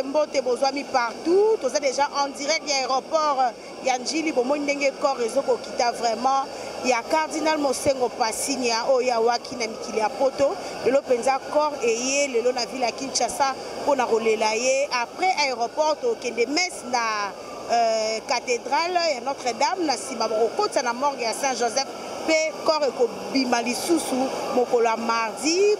mbote bozwami partout. Tout ça déjà en direct de l'aéroport Yanjili Bomondenge corps réseau kokita vraiment. Il y a Cardinal Mosengo Passinia Oyawaki na mikili poto. Le penza corps et le na ville à Kinshasa pour na rolela ye après aéroport au kende messe na cathédrale et Notre-Dame na Simaboko na morgue à Saint-Joseph. Corps et Bimali Soussou, Mokola mardi,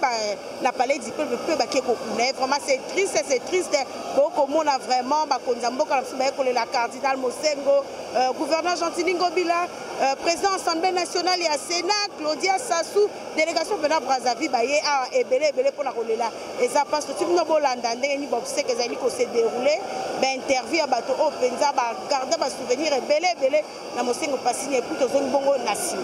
la palais du peuple vraiment c'est triste. Beaucoup de monde a vraiment, la cardinal Mosengo, gouverneur Gentilingo Bila, président de l'Assemblée nationale et à Sénat, Claudia Sassou, délégation de Brazzaville, et belé pour la rouler là. Et ça passe tout le monde ni bobsé que ça s'est déroulé, interview à bateau au Penza, garder ma souvenir et belé, la Mosengo Passini et plutôt zone bongo nation.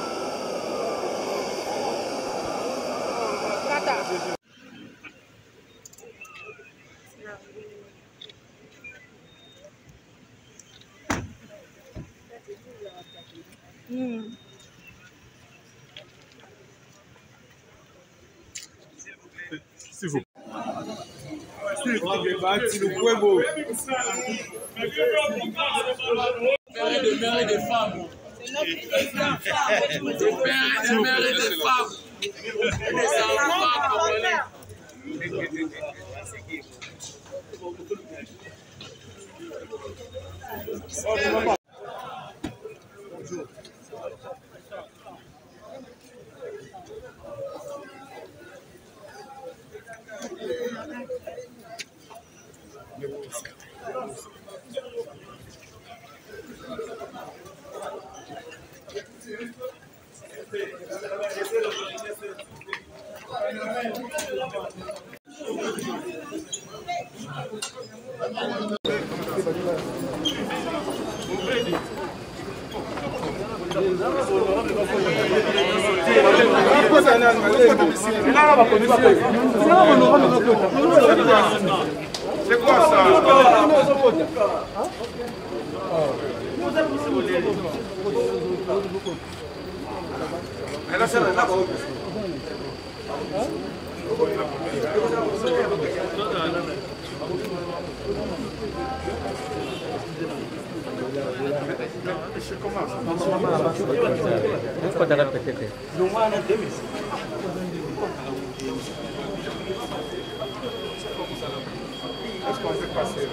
S'il vous Mère et des femmes. Mère et des femmes. C'est quoi ça? Est-ce qu'on peut passer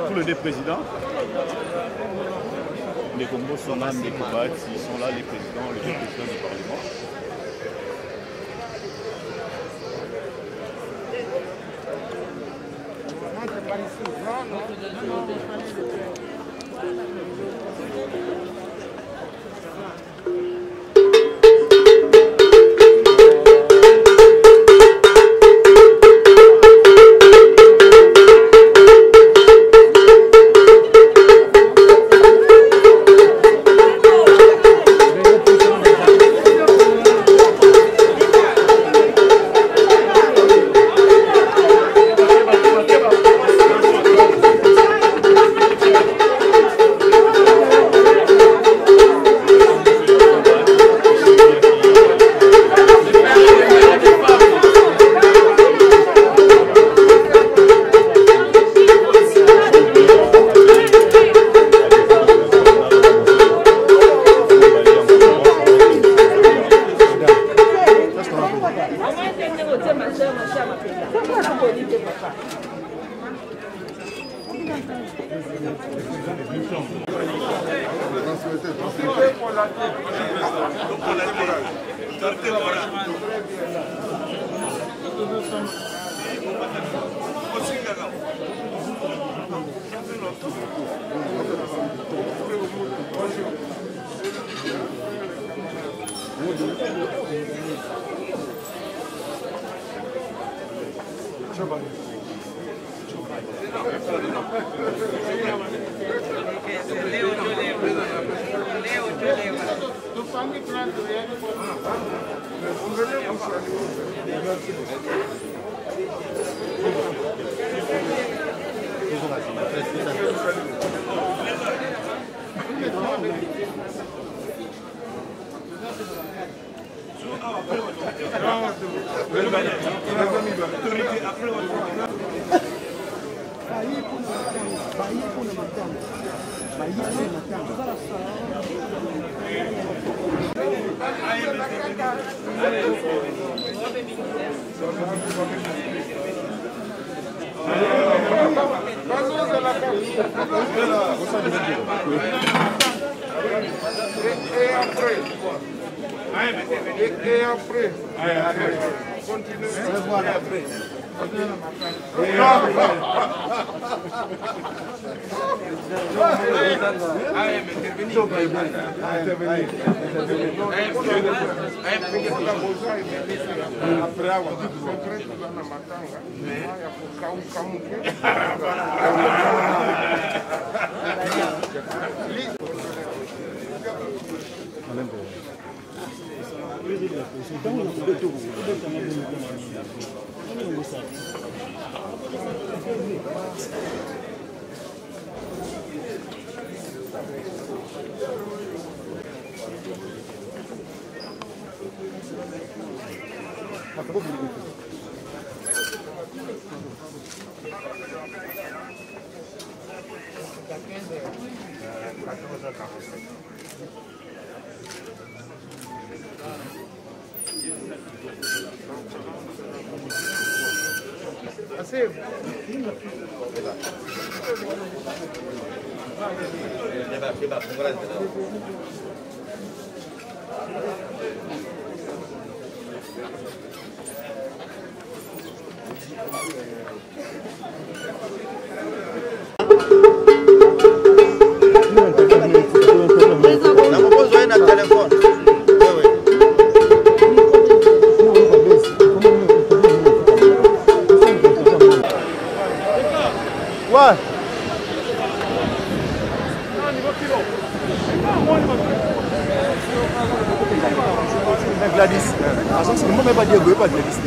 tous les deux présidents. Les Congos sont là, les Kobat, ils sont là, les présidents, les deux présidents du Parlement. Gladys. C'est le moment pas dire pas Gladys.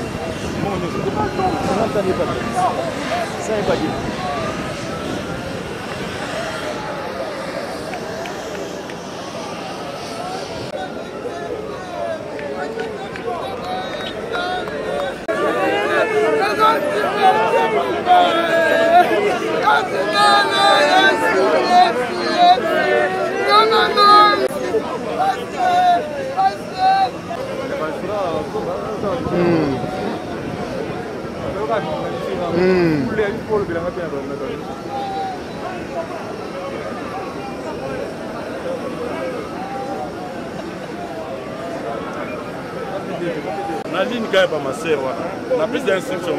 Ça n'est pas dire. Nadine Gaye pas ma sœur, on a plus d'instructions.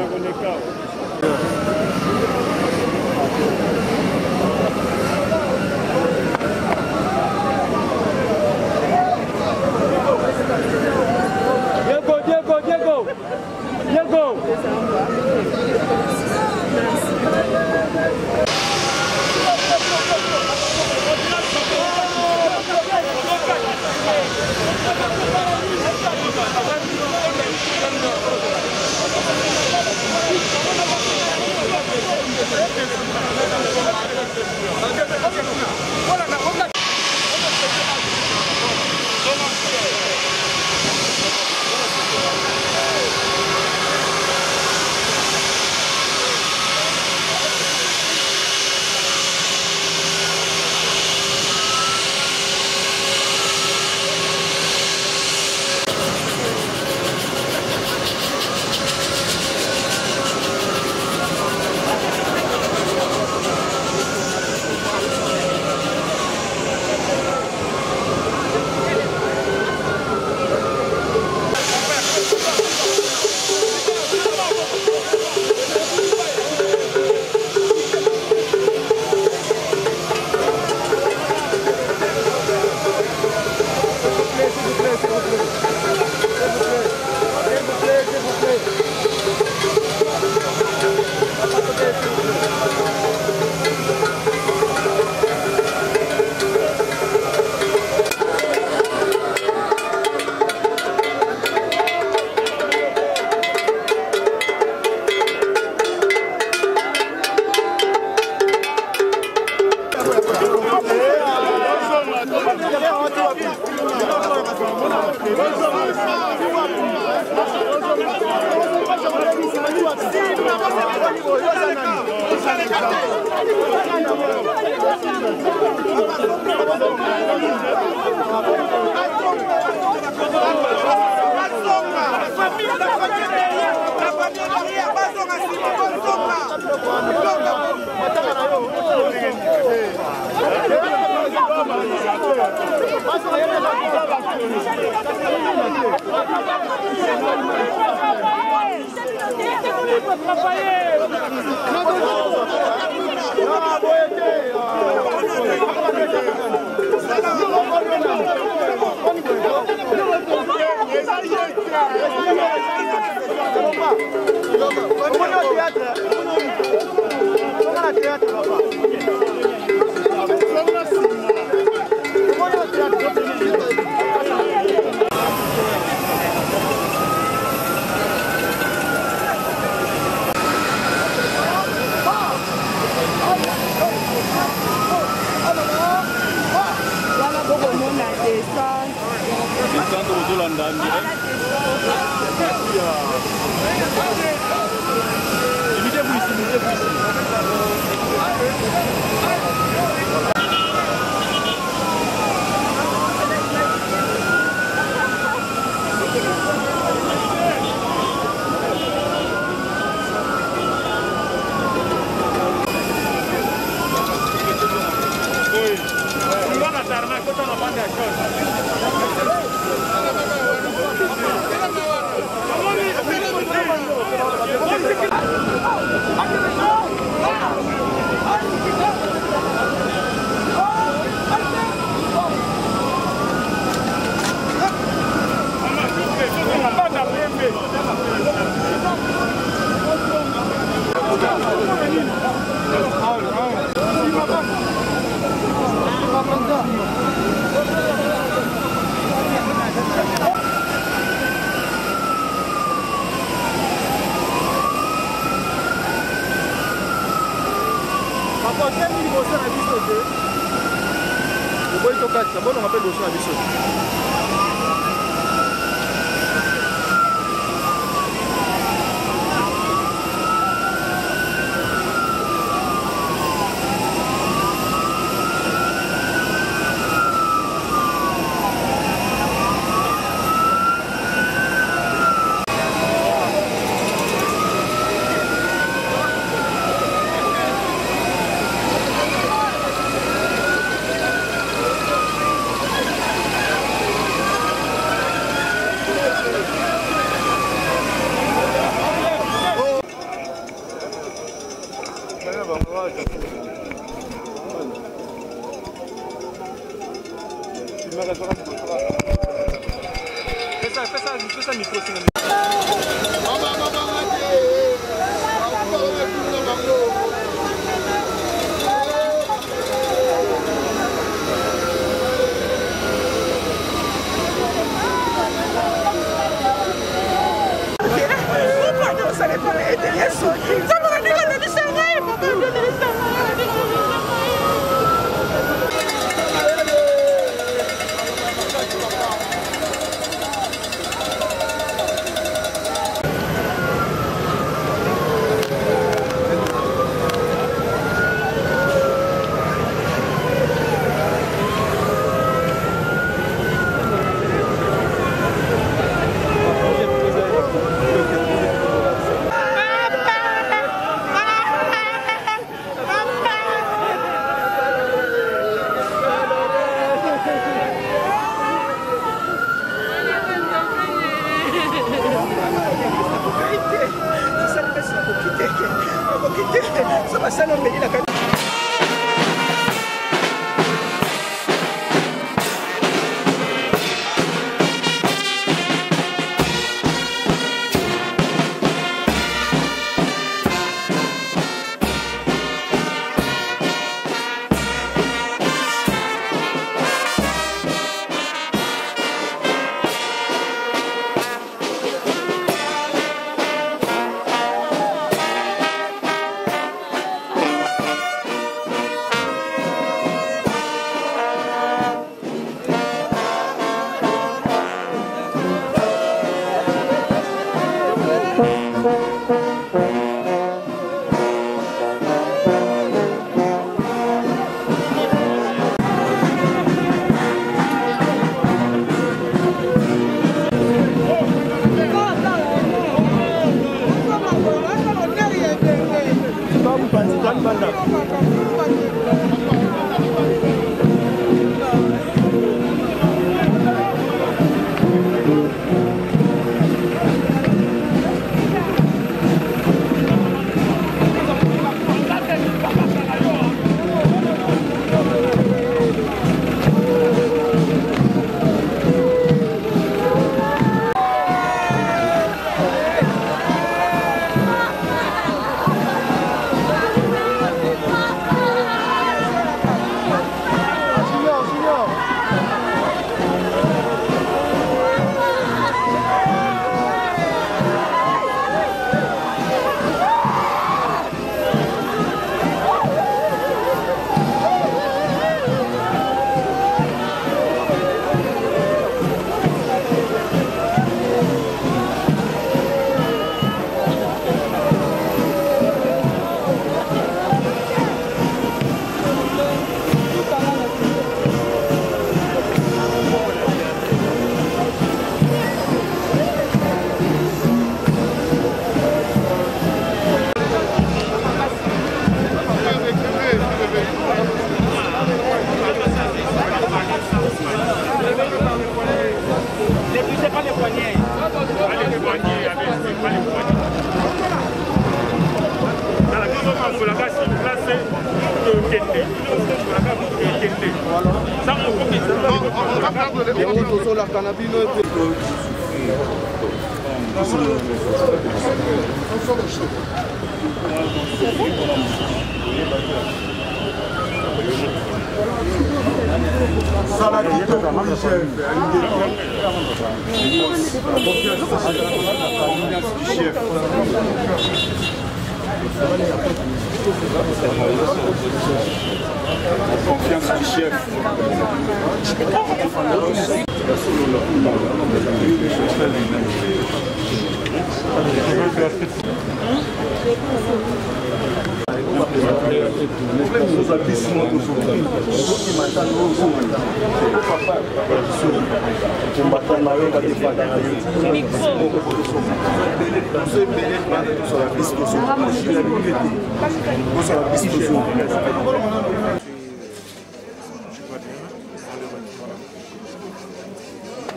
La confiance du chef.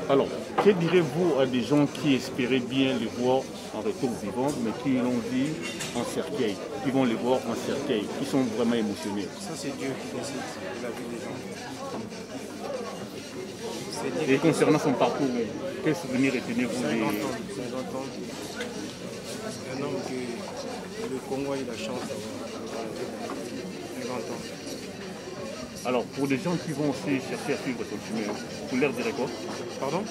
Alors, que direz-vous à des gens qui espéraient bien les voir en retour vivant, mais qui l'ont vu en cercueil, qui vont les voir en cercueil, qui sont vraiment émotionnés? Ça, c'est Dieu qui décide de la vie des gens. Et concernant son parcours, quel souvenir retenez-vous? 50 ans. Un homme que le Congo a eu la chance d'avoir 50 ans. Alors, pour des gens qui vont aussi chercher à suivre son chemin, vous leur direz quoi? Pardon?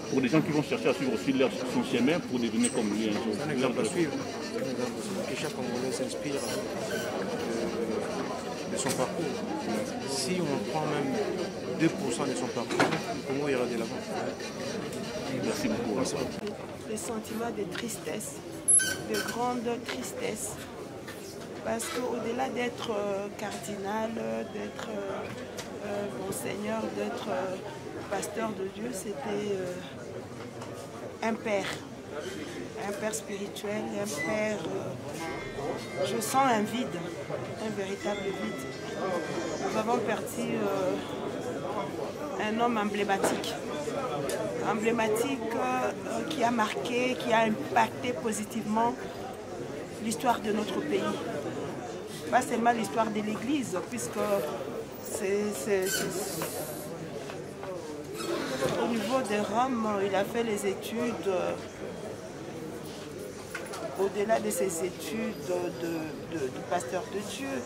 Pour des gens qui vont chercher à suivre aussi son chemin pour devenir comme lui un jour. Un exemple à suivre. Que chaque Congolais s'inspire de son parcours. Si on prend même 2% de son parcours, le Congo ira de l'avant. Merci beaucoup. Merci beaucoup. Le sentiment de tristesse, de grande tristesse. Parce qu'au-delà d'être cardinal, d'être monseigneur, d'être pasteur de Dieu, c'était un père spirituel, un père. Je sens un vide, un véritable vide. Nous avons perdu un homme emblématique qui a marqué, qui a impacté positivement l'histoire de notre pays. Pas seulement l'histoire de l'Église, puisque au niveau de Rome, il a fait les études, au-delà de ses études de pasteur de Dieu,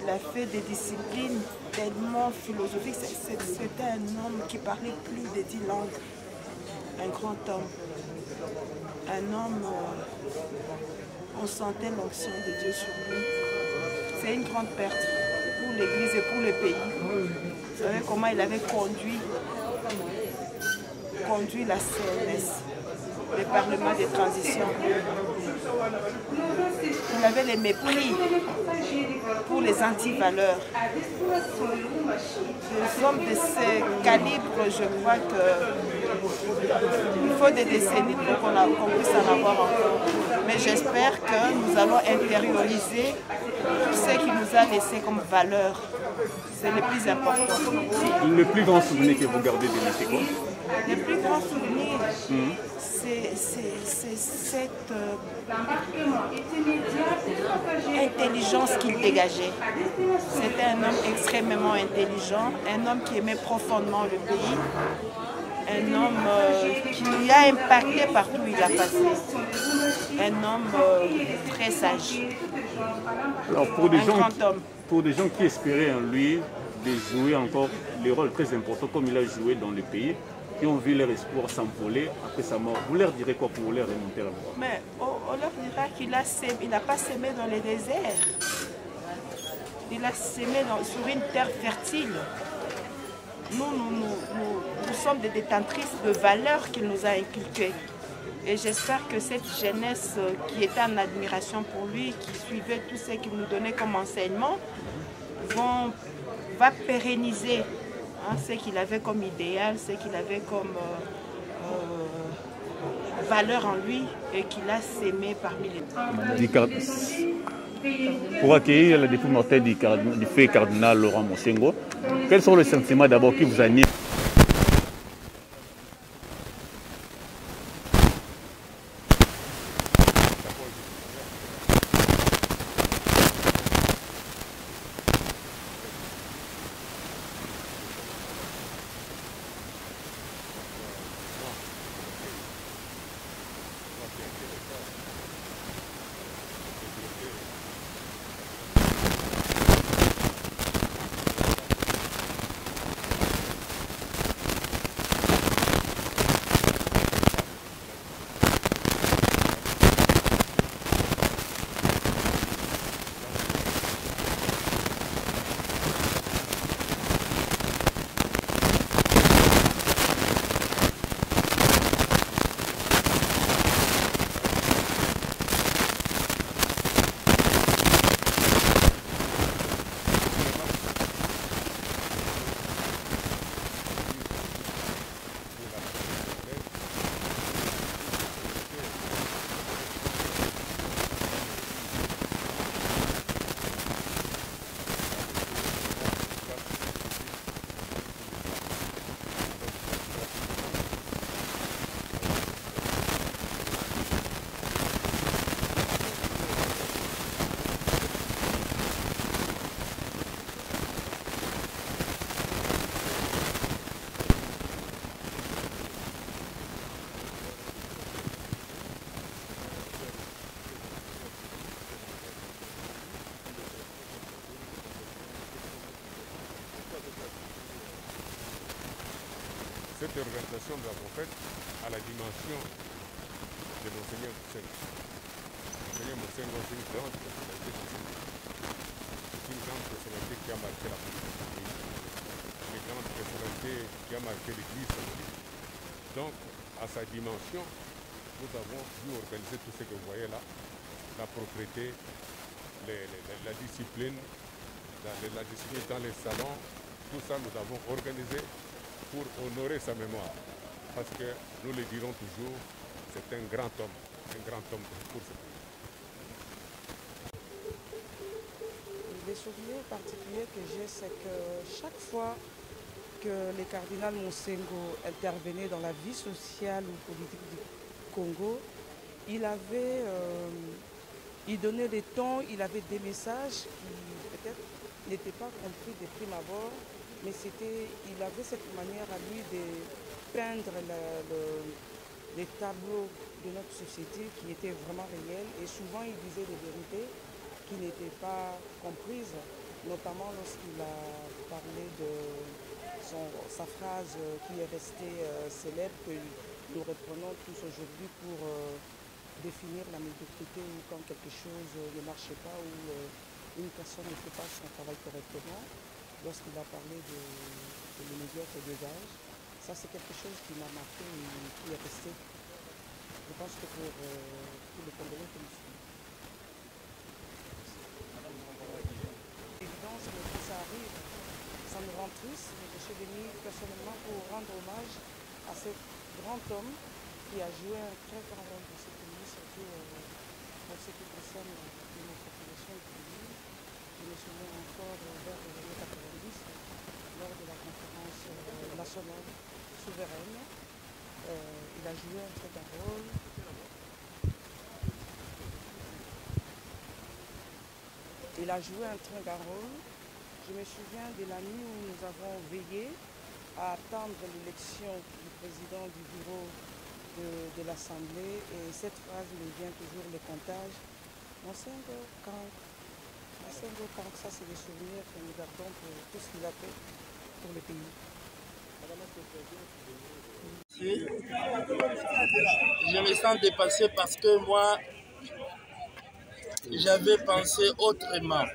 il a fait des disciplines tellement philosophiques. C'était un homme qui parlait plus de 10 langues, un grand homme, un homme, on sentait l'onction de Dieu sur lui. C'est une grande perte pour l'Église et pour le pays. Vous savez comment il avait conduit la CNS, le Parlement de transition. Il avait le mépris pour les anti-valeurs. Des hommes de ce calibre, je crois qu'il faut des décennies pour qu'on puisse en avoir encore. Mais j'espère que nous allons intérioriser tout ce qu'il nous a laissé comme valeur. C'est le plus important. Le plus grand souvenir que vous gardez de lui, c'est quoi? Le plus grand souvenir, c'est cette intelligence qu'il dégageait. C'était un homme extrêmement intelligent, un homme qui aimait profondément le pays, un homme qui a impacté partout où il a passé, un homme très sage. Alors pour des gens qui espéraient en lui de jouer encore les rôles très importants comme il a joué dans le pays, qui ont vu leur espoir s'envoler après sa mort, vous leur direz quoi pour les remonter à la voie? Mais on leur dira qu'il n'a pas sémé dans les déserts. Il a sémé sur une terre fertile. Nous sommes des détentrices de valeurs qu'il nous a inculquées. Et j'espère que cette jeunesse qui était en admiration pour lui, qui suivait tout ce qu'il nous donnait comme enseignement, va pérenniser ce qu'il avait comme idéal, ce qu'il avait comme valeur en lui et qu'il a sémé parmi les... Pour accueillir le dépôt mortel du feu cardinal Laurent Mosengo, quels sont les sentiments d'abord qui vous animent? cette organisation nous l'avons faite à la dimension de Monseigneur Moussengo. Monseigneur Moussengo, c'est une grande personnalité de ce pays. C'est une grande personnalité qui a marqué la politique du pays. Une grande personnalité qui a marqué l'Église catholique. Donc, à sa dimension, nous avons dû organiser tout ce que vous voyez là, la propriété, la discipline, la discipline dans les salons, tout ça nous avons organisé pour honorer sa mémoire. Parce que nous le dirons toujours, c'est un grand homme pour ce pays. Les souvenirs particuliers que j'ai, c'est que chaque fois que le cardinal Moussengo intervenait dans la vie sociale ou politique du Congo, il donnait des tons, il avait des messages qui peut-être n'étaient pas compris de prime abord, mais il avait cette manière à lui de peindre les tableaux de notre société qui étaient vraiment réels, et souvent il disait des vérités qui n'étaient pas comprises, notamment lorsqu'il a parlé de sa phrase qui est restée célèbre, que nous reprenons tous aujourd'hui pour définir la médiocrité quand quelque chose ne marchait pas ou une personne ne fait pas son travail correctement. Lorsqu'il a parlé de médiocre dégage, ça c'est quelque chose qui m'a marqué et qui est resté. Je pense que pour tous les Congolais que nous sommes. Évidence, mais quand ça arrive, ça nous rend triste, mais je suis venue personnellement pour rendre hommage à ce grand homme qui a joué un très grand rôle dans ce pays, surtout pour ce qui concerne notre population du pays. Je me souviens encore vers les années 90, lors de la conférence nationale souveraine. Il a joué un très grand rôle. Il a joué un très grand rôle. Je me souviens de la nuit où nous avons veillé à attendre l'élection du président du bureau de l'Assemblée, et cette phrase me vient toujours, le comptage. Moussengo Kank, ça c'est des souvenirs que nous gardons pour tout ce qu'il a fait pour le pays. Je me sens dépassé parce que moi, j'avais pensé autrement.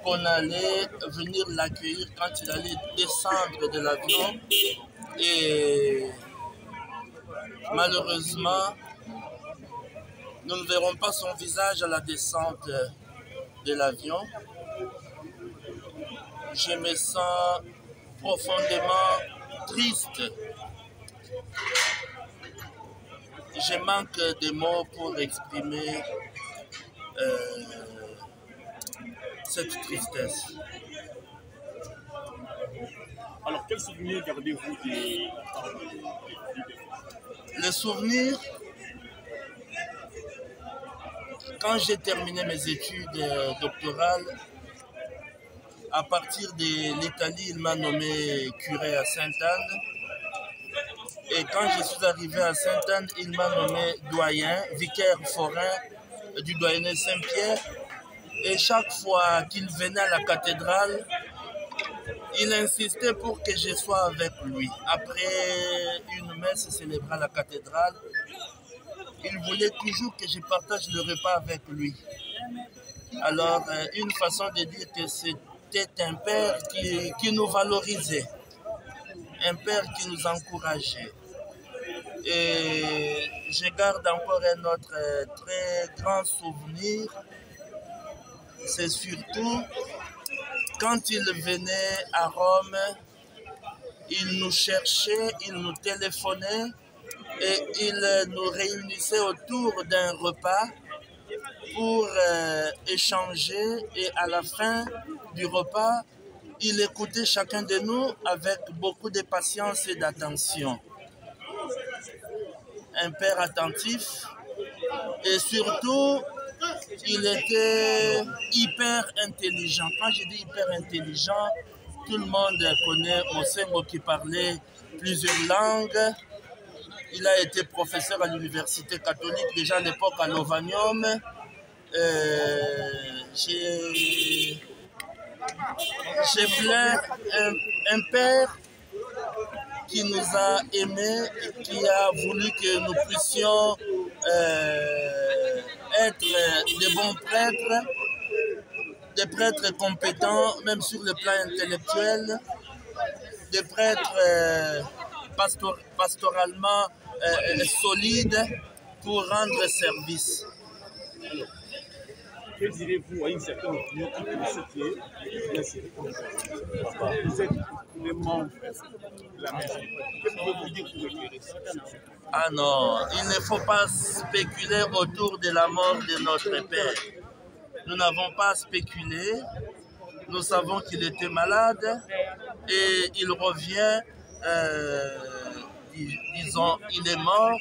Qu'on allait venir l'accueillir quand il allait descendre de l'avion, et malheureusement, nous ne verrons pas son visage à la descente de l'avion. Je me sens profondément triste. Je manque de mots pour exprimer cette tristesse. Alors, quel souvenir gardez-vous des... Le souvenir, quand j'ai terminé mes études doctorales, à partir de l'Italie, il m'a nommé curé à Sainte-Anne. Et quand je suis arrivé à Sainte-Anne, il m'a nommé doyen, vicaire forain du doyenné Saint-Pierre. Et chaque fois qu'il venait à la cathédrale, il insistait pour que je sois avec lui. Après une messe célébrée à la cathédrale, il voulait toujours que je partage le repas avec lui. Alors, une façon de dire que c'était un père qui nous valorisait, un père qui nous encourageait. Et je garde encore un autre très grand souvenir, c'est surtout quand il venait à Rome, il nous cherchait, il nous téléphonait et il nous réunissait autour d'un repas pour échanger, et à la fin du repas, il écoutait chacun de nous avec beaucoup de patience et d'attention. Un père attentif, et surtout, il était hyper intelligent. Quand je dis hyper intelligent, tout le monde connaît Moussengo qui parlait plusieurs langues. Il a été professeur à l'université catholique déjà à l'époque à Lovanium. J'ai plein un père qui nous a aimés, qui a voulu que nous puissions être des bons prêtres, des prêtres compétents, même sur le plan intellectuel, des prêtres pastoralement solides pour rendre service. Alors, que direz-vous à une certaine opinion qui vous Vous êtes les membres de la maison. Que pouvez-vous dire pour éclairer ça? Ah non, il ne faut pas spéculer autour de la mort de notre père. Nous n'avons pas spéculé. Nous savons qu'il était malade et il revient, disons, il est mort.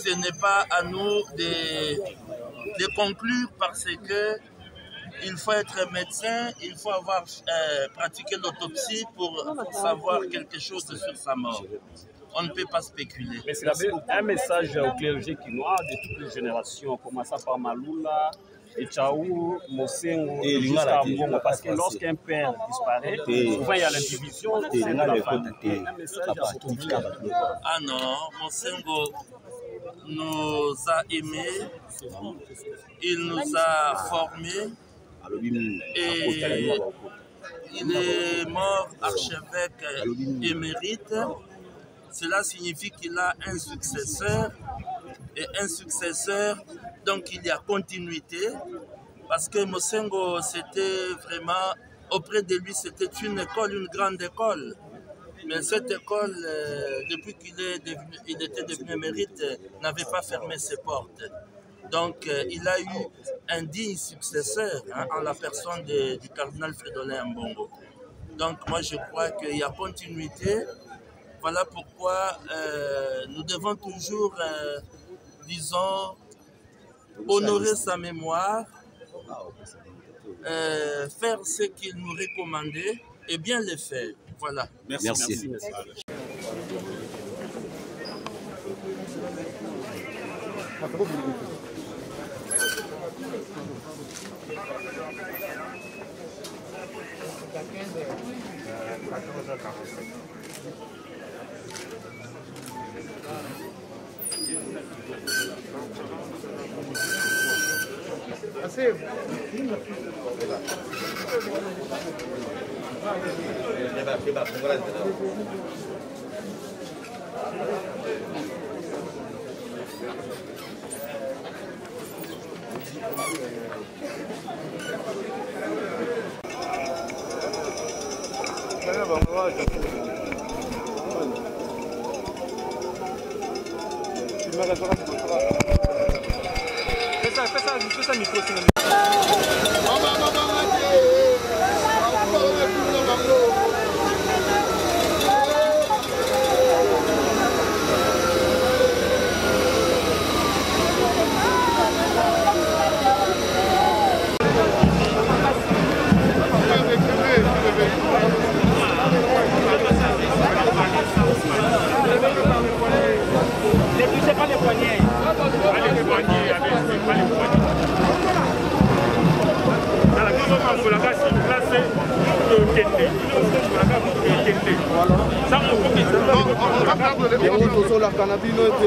Ce n'est pas à nous de conclure parce que il faut être médecin, il faut avoir pratiqué l'autopsie pour savoir quelque chose sur sa mort. On ne peut pas spéculer. Mais c'est un message au clergé quinois de toutes les générations, en commençant par Maloula, Echaou, Mosengo, jusqu'à Mbongo. Parce que lorsqu'un père disparaît, souvent il y a l'indivision, c'est de la famille. Un message à ce public. Ah non, Mosengo nous a aimés, il nous a formés et il est mort archevêque émérite. Cela signifie qu'il a un successeur et un successeur, donc il y a continuité parce que Mosengo, c'était vraiment, auprès de lui, c'était une école, une grande école. Mais cette école, depuis qu'il était devenu émérite, n'avait pas fermé ses portes. Donc, il a eu un digne successeur en la personne du cardinal Fridolin Mbongo. Donc, moi, je crois qu'il y a continuité. Voilà pourquoi nous devons toujours, disons, honorer sa mémoire, faire ce qu'il nous recommandait et bien le faire. Voilà. Merci. La